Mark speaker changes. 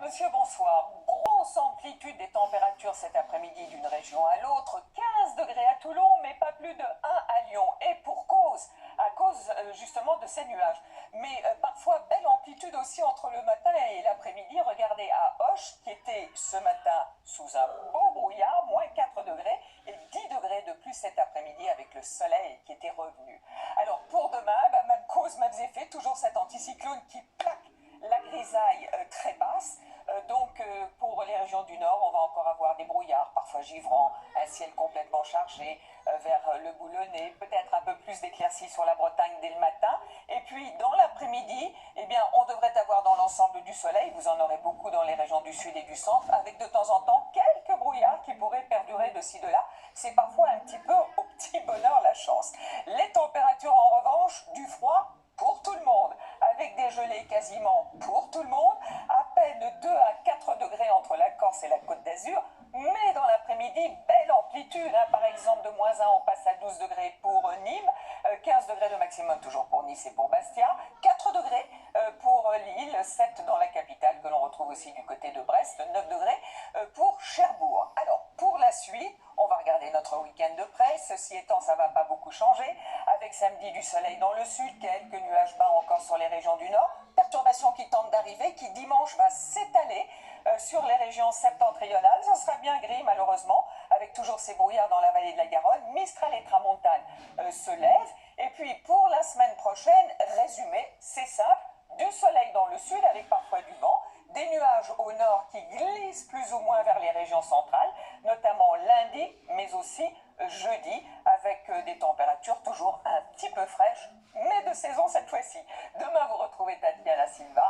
Speaker 1: Monsieur, bonsoir. Grosse amplitude des températures cet après-midi d'une région à l'autre. 15 degrés à Toulon, mais pas plus de 1 à Lyon. Et pour cause, à cause justement de ces nuages. Mais parfois, belle amplitude aussi entre le matin et l'après-midi. Regardez à Auch, qui était ce matin sous un beau brouillard, moins 4 degrés, et 10 degrés de plus cet après-midi avec le soleil qui était revenu. Alors pour demain, même cause, mêmes effets, toujours cet anticyclone qui plaque la grisaille très basse. Donc pour les régions du nord, on va encore avoir des brouillards, parfois givrants, un ciel complètement chargé vers le Boulonnais, peut-être un peu plus d'éclaircies sur la Bretagne dès le matin. Et puis dans l'après-midi, eh bien, on devrait avoir dans l'ensemble du soleil, vous en aurez beaucoup dans les régions du sud et du centre, avec de temps en temps quelques brouillards qui pourraient perdurer de ci, de là. C'est parfois un petit peu au petit bonheur la chance. Les températures en revanche, du froid pour tout le monde, avec des gelées quasiment pour tout le monde, à peine 2 à 4 degrés entre la Corse et la Côte d'Azur, mais dans l'après-midi, belle amplitude, par exemple de moins 1 on passe à 12 degrés pour Nîmes, 15 degrés de maximum toujours pour Nice et pour Bastia, 4 degrés pour Lille, 7 dans la capitale que l'on retrouve aussi du côté de Brest, 9 degrés pour Cherbourg. Alors pour la suite, on va regarder notre week-end de près. Ceci étant, ça ne va pas beaucoup changer. Avec samedi du soleil dans le sud, quelques nuages bas encore sur les régions du nord. Perturbation qui tente d'arriver, qui dimanche va s'étaler sur les régions septentrionales. Ça sera bien gris malheureusement, avec toujours ces brouillards dans la vallée de la Garonne. Mistral et Tramontane se lèvent. Et puis pour la semaine prochaine, résumé, c'est simple. Du soleil dans le sud avec parfois du vent. Des nuages au nord qui glissent plus ou moins vers les régions centrales, notamment lundi, mais aussi jeudi, avec des températures toujours un petit peu fraîches, mais de saison cette fois-ci. Demain, vous retrouvez Tatiana Silva.